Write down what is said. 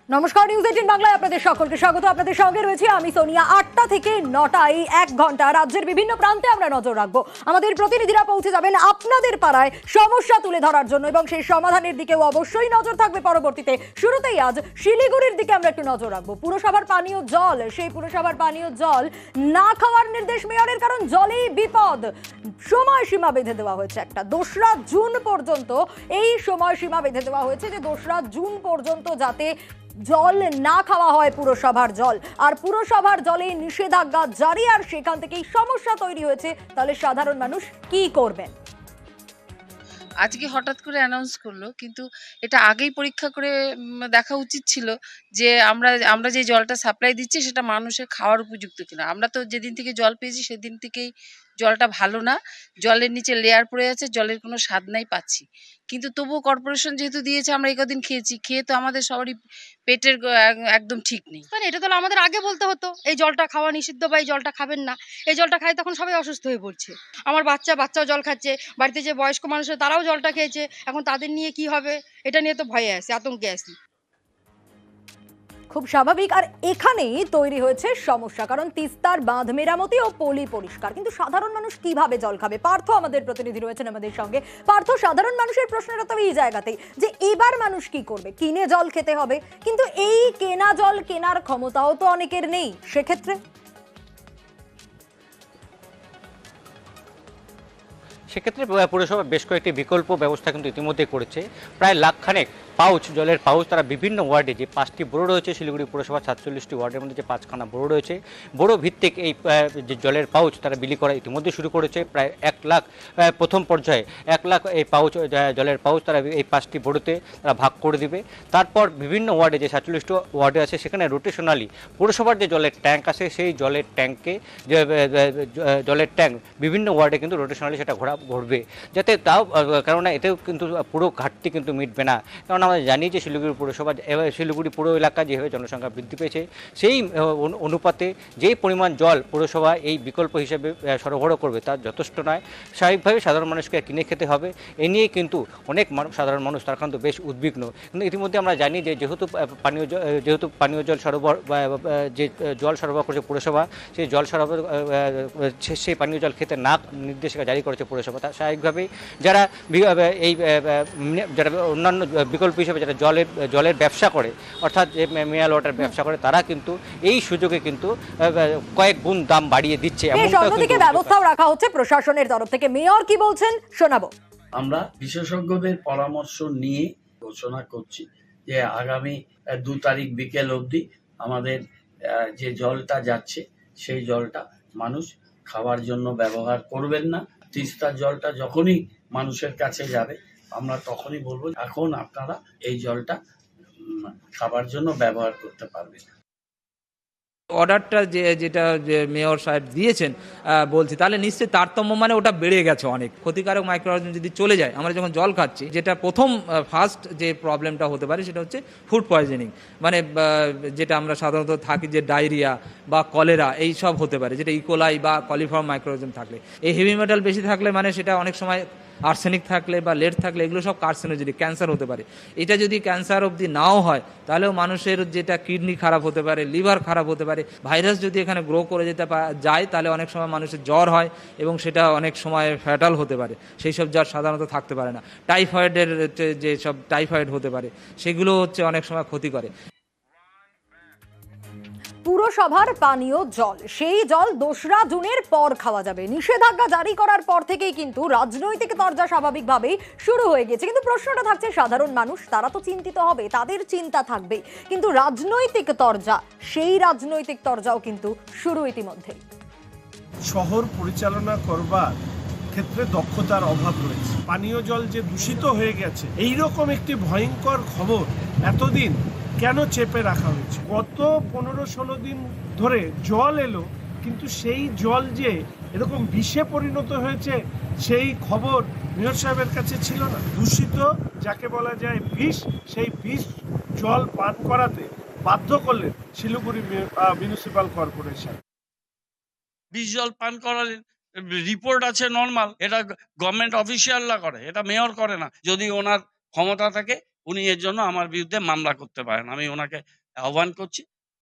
নমস্কার, নিউজ 18 বাংলায় আপনাদের সকলকে স্বাগত। আপনাদের সঙ্গে রয়েছে আমি সোনিয়া। 8টা থেকে 9টা এই 1 ঘন্টা রাজ্যের বিভিন্ন প্রান্তে আমরা নজর রাখবো। আমাদের প্রতিনিধিরা পৌঁছে যাবেন আপনাদের পাড়ায় সমস্যা তুলে ধরার জন্য এবং সেই সমাধানের দিকেও অবশ্যই নজর থাকবে পরবর্তীতে। শুরুতেই আজ শিলিগুড়ির দিকে আমরা একটু নজর রাখবো। পুরসভার পানীয় জল, সেই পুরসভার পানীয় জল না খাওয়ার নির্দেশ মেয়রের, কারণ জলেই বিপদ। সময়সীমা বেঁধে দেওয়া হয়েছে একটা 2রা জুন পর্যন্ত। এই সময়সীমা বেঁধে দেওয়া হয়েছে যে 2রা জুন পর্যন্ত যাতে জল না খাওয়া হয় পুরসভার জল। আর পুরসভার জলে নিষেধাজ্ঞা জারি, আর সেখান থেকেই সমস্যা তৈরি হয়েছে। তাহলে সাধারণ মানুষ কি করবেন? আজকে হঠাৎ করে অ্যানাউন্স করলো, কিন্তু এটা আগেই পরীক্ষা করে দেখা উচিত ছিল যে আমরা যে জলটা সাপ্লাই দিচ্ছি সেটা মানুষের খাওয়ার উপযুক্ত কিনা। আমরা তো যেদিন থেকে জল পেয়েছি সেদিন থেকেই জলটা ভালো না, জলের নিচে লেয়ার পড়ে আছে, জলের কোনো স্বাদ নাই পাচ্ছি। কিন্তু তবুও কর্পোরেশন যেহেতু দিয়েছে, আমরা এই কদিন খেয়েছি, খেয়ে তো আমাদের সবারই পেটের একদম ঠিক নেই। মানে এটা তো আমাদের আগে বলতে হতো এই জলটা খাওয়া নিষিদ্ধ বা এই জলটা খাবেন না। এই জলটা খাই তখন সবাই অসুস্থ হয়ে পড়ছে। আমার বাচ্চাও জল খাচ্ছে, বাড়িতে যে বয়স্ক মানুষ তারাও জলটা খেয়েছে। এখন তাদের নিয়ে কি হবে এটা নিয়ে তো ভয়ে আছি, আতঙ্কে আছি। খুব স্বাভাবিক। আর এখানেই তৈরি হয়েছে সমস্যা, কারণ তিস্তার বাঁধ মেরামতি ও পলি পরিষ্কার, কিন্তু সাধারণ মানুষ কিভাবে জল খাবে? পার্থ আমাদের প্রতিনিধি রয়েছেন আমাদের সঙ্গে। পার্থ, সাধারণ মানুষের প্রশ্নটা তো এই জায়গাতেই যে এবার মানুষ কি করবে? কিনে জল খেতে হবে, কিন্তু এই কেনা জল কেনার ক্ষমতাও তো অনেকের নেই। সেক্ষেত্রে সেক্ষেত্রে পৌরসভা বেশ কয়েকটি বিকল্প ব্যবস্থা কিন্তু ইতিমধ্যে করেছে। প্রায় লাখখানেক পাউচ, জলের পাউচ তারা বিভিন্ন ওয়ার্ডে, যে 5টি বড়ো রয়েছে শিলিগুড়ি পৌরসভা 47টি ওয়ার্ডের মধ্যে যে 5খানা বড়ো রয়েছে, বড়ো ভিত্তিক এই যে জলের পাউচ তারা বিলি করা ইতিমধ্যে শুরু করেছে। প্রায় 1 লাখ, প্রথম পর্যায়ে 1 লাখ এই পাউচ, জলের পাউচ তারা এই 5টি বড়োতে তারা ভাগ করে দিবে। তারপর বিভিন্ন ওয়ার্ডে, যে 47টি ওয়ার্ডে আছে, সেখানে রোটেশনালি পৌরসভার যে জলের ট্যাঙ্ক আছে সেই জলের ট্যাঙ্কে, যে জলের ট্যাঙ্ক বিভিন্ন ওয়ার্ডে কিন্তু রোটেশনালি সেটা ঘুরবে, যাতে তাও, কেননা এতেও কিন্তু পুরো ঘাটতি কিন্তু মিটবে না। কারণ আমরা জানি যে শিলিগুড়ি পৌরসভা, শিলিগুড়ি পুরো এলাকা যেভাবে জনসংখ্যা বৃদ্ধি পেয়েছে, সেই অনুপাতে যেই পরিমাণ জল পৌরসভা এই বিকল্প হিসেবে সরবরাহ করবে তা যথেষ্ট নয়। স্বাভাবিকভাবে সাধারণ মানুষকে কিনে খেতে হবে। এ নিয়ে কিন্তু অনেক সাধারণ মানুষ তারা কিন্তু বেশ উদ্বিগ্ন। কিন্তু ইতিমধ্যে আমরা জানি যে যেহেতু পানীয় জল সরবরাহ, যে জল সরবরাহ করছে পৌরসভা, সেই জল সরবরাহ, সেই পানীয় জল খেতে না নির্দেশিকা জারি করেছে পৌরসভা, তা স্বাভাবিকভাবেই যারা অন্যান্য বিকল্প হিসেবে যারা জলের ব্যবসা করে, অর্থাৎ যে মিনারেল ওয়াটার ব্যবসা করে, তারা কিন্তু এই সুযোগে কিন্তু কয়েক গুণ দাম বাড়িয়ে দিচ্ছে। অন্যদিকে ব্যবস্থাও রাখা হচ্ছে প্রশাসনের তরফ থেকে। মেয়র কি বলছেন শোনাবো। আমরা বিশেষজ্ঞদের পরামর্শ নিয়ে ঘোষণা করছি যে আগামী 2 তারিখ বিকেল অবধি আমাদের যে জলটা যাচ্ছে সেই জলটা মানুষ খাওয়ার জন্য ব্যবহার করবেন না। তিস্তার জলটা যখনই মানুষের কাছে যাবে আমরা তখনই বলবো এখন আপনারা এই জলটা খাবার জন্য ব্যবহার করতে পারবেন। অর্ডারটা যেটা মেয়র সাহেব দিয়েছেন, বলছি, তাহলে নিশ্চয়ই তারতম্য মানে ওটা বেড়ে গেছে অনেক। ক্ষতিকারক মাইক্রোঅর্গানিজম যদি চলে যায়, আমরা যখন জল খাচ্ছি, যেটা প্রথম ফার্স্ট যে প্রবলেমটা হতে পারে সেটা হচ্ছে ফুড পয়জনিং। মানে যেটা আমরা সাধারণত থাকি যে ডায়রিয়া বা কলেরা এই সব হতে পারে, যেটা ইকোলাই বা কলিফর্ম মাইক্রোঅর্গানিজম থাকলে। এই হেভি মেটাল বেশি থাকলে মানে সেটা অনেক সময় আর্সেনিক থাকলে বা লেড থাকলে এগুলো সব কার্সিনোজেনিক, ক্যান্সার হতে পারে। এটা যদি ক্যান্সার অবধি নাও হয় তাহলেও মানুষের যেটা কিডনি খারাপ হতে পারে, লিভার খারাপ হতে পারে। ভাইরাস যদি এখানে গ্রো করে যায় তাহলে অনেক সময় মানুষের জ্বর হয় এবং সেটা অনেক সময় ফ্যাটাল হতে পারে। সেই সব জ্বর সাধারণত থাকতে পারে না। টাইফয়েডের যে সব টাইফয়েড হতে পারে সেগুলো হচ্ছে অনেক সময় ক্ষতি করে। পুরসভার পানীয় জল, সেই জল 2রা জুনের পর খাওয়া যাবে। নিষেধাজ্ঞা জারি করার পর থেকেই কিন্তু রাজনৈতিক তরজা স্বাভাবিকভাবেই শুরু হয়ে গেছে। কিন্তু প্রশ্নটা থাকছে, সাধারণ মানুষ তারা তো চিন্তিত হবে, তাদের চিন্তা থাকবে, কিন্তু রাজনৈতিক তরজা, সেই রাজনৈতিক তরজাও কিন্তু শুরু ইতিমধ্যেই। শহর পরিচালনা করবার ক্ষেত্রে দক্ষতার অভাব রয়েছে। পানীয় জল যে দূষিত হয়ে গেছে, এইরকম একটি ভয়ঙ্কর খবর এতদিন কেন চেপে রাখা হয়েছে? গত 15-16 দিন ধরে জল এলো, কিন্তু সেই জল যে এরকম বিষে পরিণত হয়েছে সেই খবর মেয়র সাহেবের কাছে ছিল না। দূষিত, যাকে বলা যায় বিষ, সেই বিষ জল পান করাতে বাধ্য করলেন শিলিগুড়ি মিউনিসিপাল কর্পোরেশন। বিষ জল পান করালেন, রিপোর্ট আছে নর্মাল, এটা গভর্নমেন্ট অফিসিয়ালরা করে, এটা মেয়র করে না। যদি ওনার ক্ষমতা থাকে উনি এর জন্য আমার বিরুদ্ধে মামলা করতে পারেন। আমি ওনাকে আহ্বান করছি